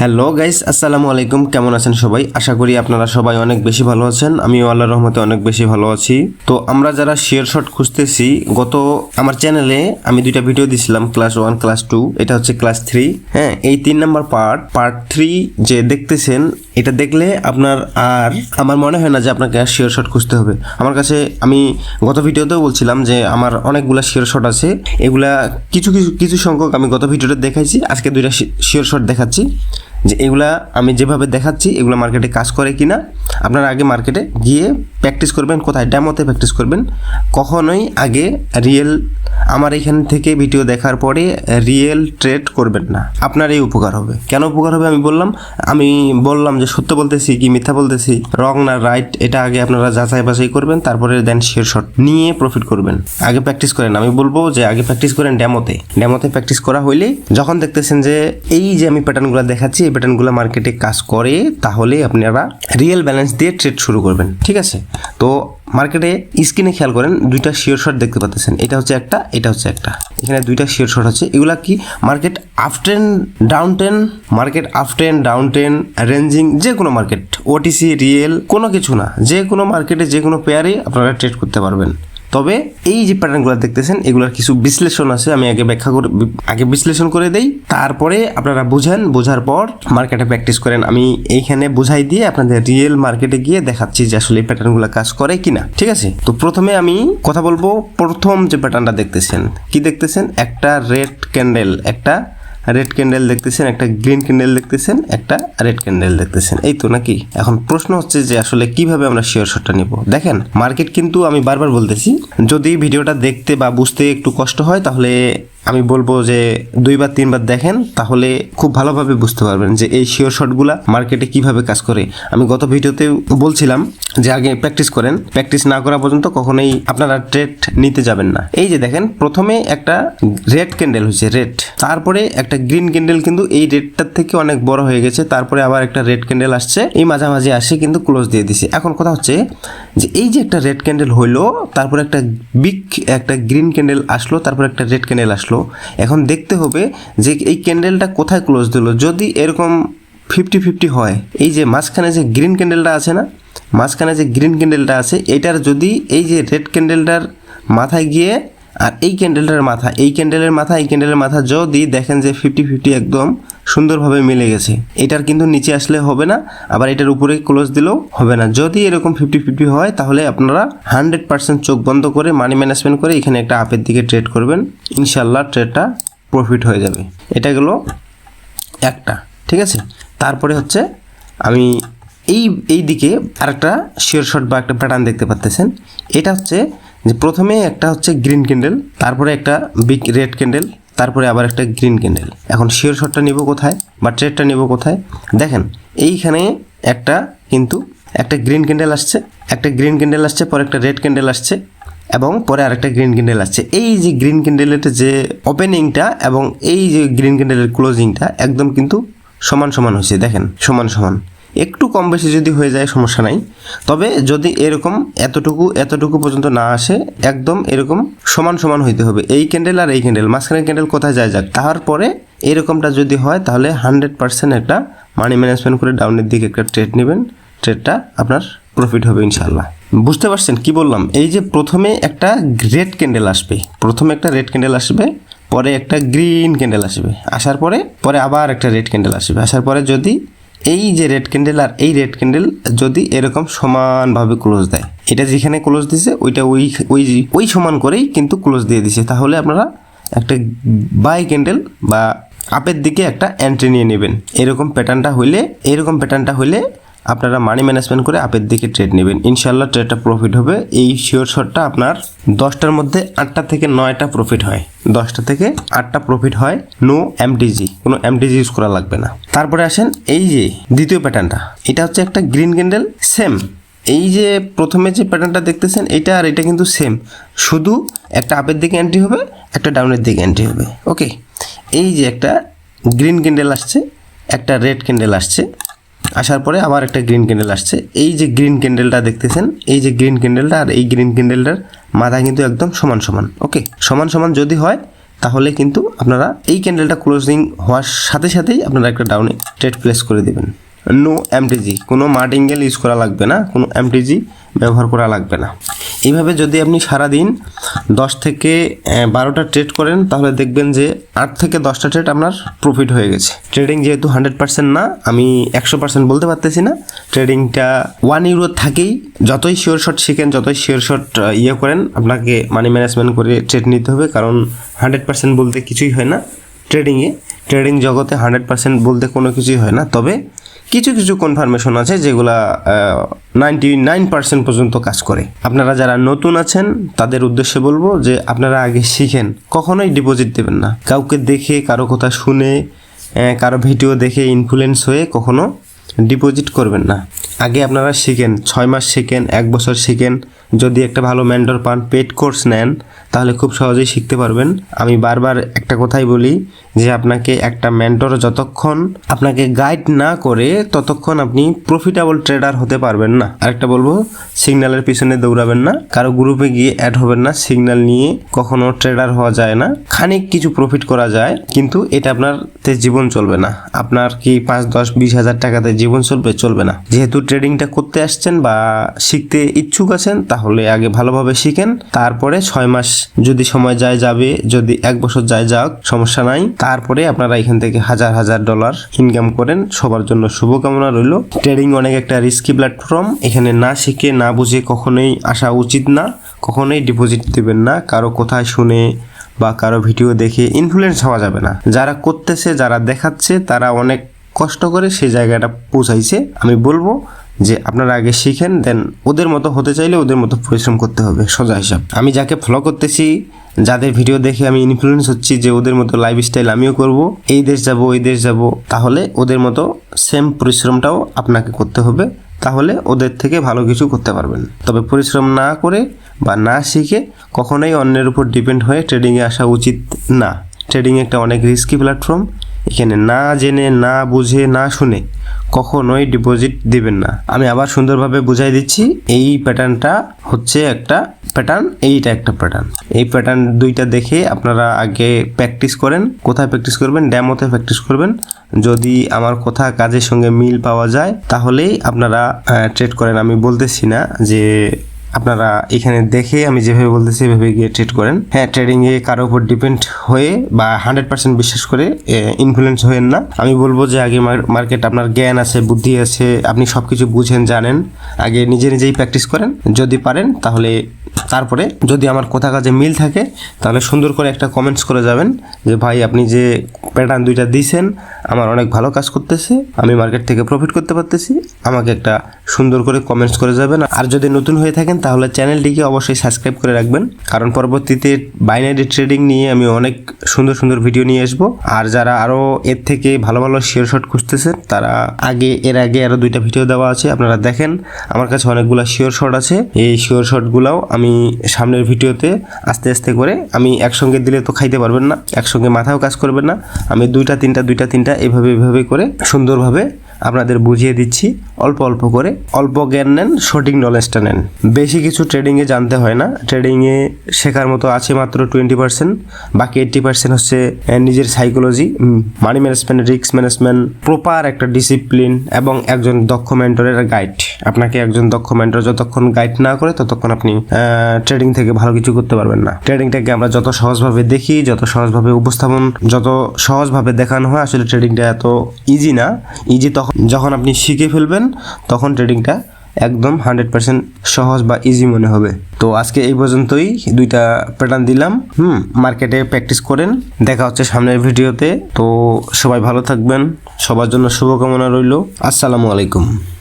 Hello guys, আসসালামু আলাইকুম। কেমন আছেন সবাই? আশা করি আপনারা সবাই অনেক বেশি ভালো আছেন। আমিও আল্লাহর রহমতে অনেক বেশি ভালো আছি। তো আমরা যারা শেয়ার শট খুঁজতেছি, আমার চ্যানেলে আমি দুইটা ভিডিও দিছিলাম, ক্লাস 1 ক্লাস 2, এটা হচ্ছে ক্লাস 3। হ্যাঁ, এই 3 নাম্বার পার্ট 3 যে দেখতেছেন, এটা দেখলে আমার মনে হয় না যে আপনাকে আর শেয়ার শট খুঁজতে হবে। আমার কাছে আমি গত ভিডিওতেও বলছিলাম যে আমার অনেকগুলা শেয়ার শট আছে, এগুলা কিছু সংখ্যক আমি গত ভিডিওতে দেখাইছি, আজকে দুইটা শেয়ার শট দেখাচ্ছি যে এগুলা আমি যেভাবে দেখাচ্ছি এগুলো মার্কেটে কাজ করে কিনা। আপনারা আগে মার্কেটে গিয়ে প্র্যাকটিস করবেন, কোথায় ডেমোতে প্র্যাকটিস করবেন। কখনোই আগে আমার এখান থেকে ভিডিও দেখার পরে রিয়েল ট্রেড করবেন না। আপনার এই উপকার হবে। কেন উপকার হবে আমি বললাম যে সত্য বলতেছি কি মিথ্যা বলতেছি, রং না রাইট, এটা আগে আপনারা যাচাই বাছাই করবেন, তারপরে দেন শেয়ার শট নিয়ে প্রফিট করবেন। আগে প্র্যাকটিস করেন। আমি বলবো যে আগে প্র্যাকটিস করেন ডেমোতে প্র্যাকটিস করা হইলে যখন দেখতেছেন যে এই যে আমি প্যাটার্নগুলো দেখাচ্ছি এই প্যাটার্নগুলো মার্কেটে কাজ করে, তাহলে আপনারা রিয়েল ব্যালেন্স দিয়ে ট্রেড শুরু করবেন। ঠিক আছে? তো মার্কেটে স্ক্রিনে খেয়াল করেন, দুইটা শেয়ার শট দেখতে পাচ্ছেন, এটা হচ্ছে একটা, এটা হচ্ছে একটা। এখানে দুইটা শেয়ার শট আছে। এগুলা কি market up trend down trend ranging, যে কোনো মার্কেট, ওটিসি রিয়েল কোনো কিছু না, যে কোনো মার্কেটে যে কোনো পেয়ারে আপনারা ট্রেড করতে পারবেন। তবে এই যে প্যাটার্নগুলো দেখতেছেন এগুলোর কিছু বিশ্লেষণ আছে, আমি আগে বিশ্লেষণ করে দেই, তারপরে আপনারা বুঝেন, বোঝার পর মার্কেটে প্র্যাকটিস করেন। আমি এইখানে বুঝাই দিয়ে আপনাদের রিয়েল মার্কেটে গিয়ে দেখাচ্ছি যে আসলে এই প্যাটার্নগুলো কাজ করে কিনা। ঠিক আছে? তো প্রথমে আমি কথা বলবো, প্রথম যে প্যাটার্নটা দেখতেছেন, কি দেখতেছেন? একটা রেড ক্যান্ডেল দেখতেছেন, একটা গ্রিন ক্যান্ডেল দেখতেছেন, একটা রেড ক্যান্ডেল দেখতেছেন, এই তো নাকি? এখন প্রশ্ন হচ্ছে যে আসলে কিভাবে আমরা শেয়ার শটটা নিব। দেখেন, মার্কেট কিন্তু আমি বারবার বলতেছি, যদি ভিডিওটা দেখতে বা বুঝতে একটু কষ্ট হয় তাহলে আমি বলবো যে 2 বা 3 বার দেখেন, তাহলে খুব ভালোভাবে বুঝতে পারবেন যে এই শেয়ার শটগুলা মার্কেটে কিভাবে কাজ করে। আমি গত ভিডিওতে বলছিলাম যে আগে প্র্যাকটিস করেন, প্র্যাকটিস না করা পর্যন্ত কখনোই আপনারা ট্রেড নিতে যাবেন না। এই যে দেখেন, প্রথমে একটা রেড ক্যান্ডেল হয়েছে, রেড, তারপরে একটা গ্রিন ক্যান্ডেল, কিন্তু এই রেডটার থেকে অনেক বড় হয়ে গেছে, তারপরে আবার একটা রেড ক্যান্ডেল আসছে, এই মাঝামাঝি আসে কিন্তু ক্লোজ দিয়ে দিছে। এখন কথা হচ্ছে যে এই যে একটা রেড ক্যান্ডেল হইলো, তারপরে একটা গ্রিন ক্যান্ডেল আসলো, তারপর একটা রেড ক্যান্ডেল আসলো। এখন দেখতে হবে যে এই ক্যান্ডেলটা কোথায় ক্লোজ দিল। যদি এরকম 50-50 হয়, এই যে মাঝখানে যে গ্রিন ক্যান্ডেলটা আছে এটার যদি এই যে রেড ক্যান্ডেলটার মাথায় গিয়ে আর এই ক্যান্ডেলের মাথা যদি দেখেন যে 50-50 একদম সুন্দরভাবে মিলে গেছে, এটার কিন্তু নিচে আসলে হবে না, আবার এটার উপরে ক্লোজ দিলেও হবে না। যদি এরকম 50-50 হয় তাহলে আপনারা 100% চোখ বন্ধ করে মানি ম্যানেজমেন্ট করে এখানে একটা আপের দিকে ট্রেড করবেন, ইনশাল্লাহ ট্রেডটা প্রফিট হয়ে যাবে। এটা গেলো একটা। ঠিক আছে? তারপরে হচ্ছে আমি এই দিকে আরেকটা শেয়ার শট বা একটা প্যাটার্ন দেখতে পাচ্ছেন। এটা হচ্ছে যে প্রথমে একটা হচ্ছে গ্রিন ক্যান্ডেল, তারপরে একটা বিগ রেড ক্যান্ডেল, তারপরে আবার একটা গ্রিন ক্যান্ডেল। এখন শেয়ার শটটা নিব কোথায় বা ট্রেডটা নিব কোথায়? দেখেন, এইখানে একটা গ্রিন ক্যান্ডেল আসছে, পরে একটা রেড ক্যান্ডেল আসছে, এবং পরে আরেকটা গ্রিন ক্যান্ডেল আসছে। এই যে গ্রিন ক্যান্ডেলের যে ওপেনিংটা এবং এই যে গ্রিন ক্যান্ডেলের ক্লোজিংটা একদম কিন্তু সমান হয়েছে। দেখেন, সমান। একটু কম বেশি যদি হয়ে যায় সমস্যা নাই, তবে যদি এরকম এতটুকু পর্যন্ত না আসে, একদম এরকম সমান হইতে হবে। এই ক্যান্ডেল আর এই ক্যান্ডেল, মাঝখানের ক্যান্ডেল কোথায় যায় যাক, তারপরে এরকমটা যদি হয় তাহলে 100% একটা মানি ম্যানেজমেন্ট করে ডাউনের দিকে একটা ট্রেড নেবেন, ট্রেডটা আপনার প্রফিট হবে ইনশাল্লাহ। বুঝতে পারছেন কি বললাম? এই যে প্রথমে একটা রেড ক্যান্ডেল আসবে, পরে একটা গ্রিন ক্যান্ডেল আসবে, আসার পরে আবার একটা রেড ক্যান্ডেল আসবে, আসার পরে যদি এই যে রেড ক্যান্ডেল আর এই রেড ক্যান্ডেল যদি এরকম সমানভাবে ক্লোজ দেয়, এটা যেখানে ক্লোজ দিছে ওইটা ওই সমান করেই কিন্তু ক্লোজ দিয়ে দিছে, তাহলে আপনারা একটা বাই ক্যান্ডেল বা আপের দিকে একটা এন্ট্রি নিয়ে নেবেন। এরকম প্যাটার্নটা হইলে আপনারা মানি ম্যানেজমেন্ট করে আপের দিকে ট্রেড নেবেন, ইনশাল্লাহ ট্রেডটা প্রফিট হবে। এই শিওর শটটা আপনার 10টার মধ্যে 8টা থেকে 9টা প্রফিট হয়, 10টা থেকে 8টা প্রফিট হয়। নো এমটিজি, কোনো এমটিজি ইউজ করা লাগবে না। তারপরে আসেন এই যে দ্বিতীয় প্যাটার্নটা, এটা হচ্ছে একটা গ্রিন ক্যান্ডেল, সেম এই যে প্রথমে যে প্যাটার্নটা দেখতেছেন এটা আর এটা কিন্তু সেম, শুধু একটা আপের দিকে এন্ট্রি হবে, একটা ডাউনের দিকে এন্ট্রি হবে। ওকে, এই যে একটা গ্রিন ক্যান্ডেল আসছে, একটা রেড ক্যান্ডেল আসছে, আসার পরে আবার একটা গ্রিন ক্যান্ডেল আসছে। এই যে গ্রিন ক্যান্ডেলটা দেখতেছেন, এই যে গ্রিন ক্যান্ডেলটা আর এই গ্রিন ক্যান্ডেলটার মাথা কিন্তু একদম সমান। ওকে, সমান যদি হয় তাহলে কিন্তু আপনারা এই ক্যান্ডেলটা ক্লোজিং হওয়ার সাথে সাথেই আপনারা একটা ডাউনে ট্রেড প্লেস করে দেবেন। নো এমটিজি, কোনো মার্টিঙ্গেল ইউজ করা লাগবে না, কোনো এমটিজি ব্যবহার করা লাগবে না। এইভাবে যদি আপনি সারাদিন 10 থেকে 12টা ট্রেড করেন তাহলে দেখবেন যে 8 থেকে 10টা ট্রেড আপনার প্রফিট হয়ে গেছে। ট্রেডিং যেহেতু 100% না, আমি 100% বলতে পারতেছি না, ট্রেডিংটা 1 ইউরো থাকেই। যতই শিওর শট শিখেন, যতই শিওর শট করেন, আপনাকে মানি ম্যানেজমেন্ট করে ট্রেড নিতে হবে, কারণ 100% বলতে কিছুই হয় না ট্রেডিং জগতে 100% বলতে কোনো কিছুই হয় না। তবে কিছু কিছু কনফার্মেশন আছে যেগুলা 99% পর্যন্ত কাজ করে। আপনারা যারা নতুন আছেন তাদের উদ্দেশ্যে বলবো যে আপনারা আগে শিখেন, কখনোই ডিপোজিট দেবেন না। কাউকে দেখে, কারো কথা শুনে, কারো ভিডিও দেখে ইনফ্লুয়েন্স হয়ে কখনো ডিপোজিট করবেন না। আগে আপনারা শিখেন, 6 মাস শিখেন, 1 বছর শিখেন। যদি একটা ভালো মেন্টর পান, পেড কোর্স নেন, তাহলে খুব সহজেই শিখতে পারবেন। আমি বারবার একটা কথাই বলি যে আপনাকে একটা মেন্টর যতক্ষণ আপনাকে গাইড না করে ততক্ষণ আপনি প্রফিটেবল ট্রেডার হতে পারবেন না। আরেকটা বলবো, সিগন্যালের পিছনে দৌড়াবেন না, কারো গ্রুপে গিয়ে অ্যাড হবেন না। সিগন্যাল নিয়ে কখনো ট্রেডার হওয়া যায় না। খানিক কিছু প্রফিট করা যায়, কিন্তু এটা আপনারতে জীবন চলবে না। আপনার কি 5, 10, 20 হাজার টাকাতে জীবন চলবে না। যেহেতু ট্রেডিংটা করতে আসছেন বা শিখতে ইচ্ছুক আছেন, তাহলে আগে ভালোভাবে শিখেন। তারপরে 6 মাস যদি সময় যায় যাবে, যদি 1 বছর যায় যাক, সমস্যা নাই। তারপরে আপনারা এখান থেকে হাজার হাজার ডলার ইনকাম করেন। সবার জন্য শুভকামনা রইল। ট্রেডিং অনেক একটা রিস্কি প্ল্যাটফর্ম। এখানে না শিখে, না বুঝে কখনোই আসা উচিত না। কখনোই ডিপোজিট দেবেন না। কারো কোথায় শুনে বা কারো ভিডিও দেখে ইনফ্লুয়েন্স হওয়া যাবে না। যারা করতেছে, যারা দেখাচ্ছে, তারা অনেক কষ্ট করে সেই জায়গাটা পৌঁছাইছে। আমি বলবো যে আপনারা আগে শিখেন, দেন ওদের মতো হতে চাইলে ওদের মতো পরিশ্রম করতে হবে, সোজা হিসাব। আমি যাকে ফলো করতেছি, যাদের ভিডিও দেখে আমি ইনফ্লুয়েন্স হচ্ছি যে ওদের মতো লাইফস্টাইল আমিও করব, এই দেশ যাব, ওই দেশ যাব, তাহলে ওদের মতো সেম পরিশ্রমটাও আপনাকে করতে হবে। তাহলে ওদের থেকে ভালো কিছু করতে পারবেন। তবে পরিশ্রম না করে বা না শিখে কখনোই অন্যের উপর ডিপেন্ড হয়ে ট্রেডিংয়ে আসা উচিত না। ট্রেডিং একটা অনেক রিস্কি প্ল্যাটফর্ম। এখানে না জেনে, না বুঝে, না শুনে কখনোই ডিপোজিট দিবেন না। আমি আবার সুন্দরভাবে বুঝাই দিচ্ছি। এই প্যাটার্নটা হচ্ছে একটা প্যাটার্ন, এইটা একটা প্যাটার্ন। এই প্যাটার্ন দুইটা দেখে আপনারা আগে প্র্যাকটিস করেন। কোথায় প্র্যাকটিস করবেন? ড্যামোতে প্র্যাকটিস করবেন। যদি আমার কথা কাজের সঙ্গে মিল পাওয়া যায় তাহলেই আপনারা ট্রেড করেন। আমি বলতেছি না যে আপনারা এখানে দেখে আমি যেভাবে বলতেছি এভাবে গিয়ে ট্রেড করেন। হ্যাঁ, ট্রেডিংয়ে কারোর উপর ডিপেন্ড হয়ে বা 100% বিশ্বাস করে ইনফ্লুয়েন্স হয়েন না। আমি বলবো যে আগে মার্কেট, আপনার জ্ঞান আছে, বুদ্ধি আছে, আপনি সব কিছু বুঝেন, জানেন, আগে নিজেই প্র্যাকটিস করেন। যদি পারেন তাহলে তারপরে যদি আমার কথা কাজে মিল থাকে তাহলে সুন্দর করে একটা কমেন্টস করে যাবেন যে ভাই আপনি যে প্যাটার্ন দুইটা দিয়েছেন আমার অনেক ভালো কাজ করতেছে, আমি মার্কেট থেকে প্রফিট করতে পারতেছি, আমাকে একটা সুন্দর করে কমেন্টস করে যাবেন। আর যদি নতুন হয়ে থাকেন তাহলে চ্যানেলটিকে অবশ্যই সাবস্ক্রাইব করে রাখবেন, কারণ পরবর্তীতে বাইনারি ট্রেডিং নিয়ে আমি অনেক সুন্দর সুন্দর ভিডিও নিয়ে আসবো। আর যারা আরও এর থেকে ভালো ভালো শেয়ার শট খুঁজতেছেন তারা এর আগে আরও 2টা ভিডিও দেওয়া আছে, আপনারা দেখেন। আমার কাছে অনেকগুলো শিওর শট আছে। এই শিওর শটগুলোও আমি সামনের ভিডিওতে আস্তে আস্তে করে, আমি একসঙ্গে দিলে তো খাইতে পারবেন না, একসঙ্গে মাথাও কাজ করবেন না, আমি 2টা 3টা এইভাবে করে সুন্দরভাবে আপনাদের বুঝিয়ে দিচ্ছি। অল্প অল্প করে, অল্প জ্ঞান নেন, সঠিক নলেজটা নেন। বেশি কিছু ট্রেডিংয়ে জানতে হয় না। ট্রেডিংয়ে শেখার মতো আছে মাত্র 20%, বাকি 80% হচ্ছে নিজের psychology, money management, risk management, proper একটা ডিসিপ্লিন এবং একজন দক্ষ মেন্টরের গাইড। আপনাকে একজন দক্ষ মেন্টর যতক্ষণ গাইড না করে ততক্ষণ আপনি ট্রেডিং থেকে ভালো কিছু করতে পারবেন না। ট্রেডিংটাকে আমরা যত সহজভাবে দেখি, যত সহজভাবে উপস্থাপন, যত সহজভাবে দেখানো হয়, আসলে ট্রেডিংটা এত ইজি না। ইজি তখন যখন আপনি শিখে ফেলবেন, তখন ট্রেডিংটা একদম 100% সহজ বা ইজি মনে হবে। তো আজকে এই পর্যন্তই, 2টা প্যাটার্ন দিলাম। মার্কেটে প্র্যাকটিস করেন। দেখা হচ্ছে সামনের ভিডিওতে। তো সবাই ভালো থাকবেন, সবার জন্য শুভকামনা রইল। আসসালামু আলাইকুম।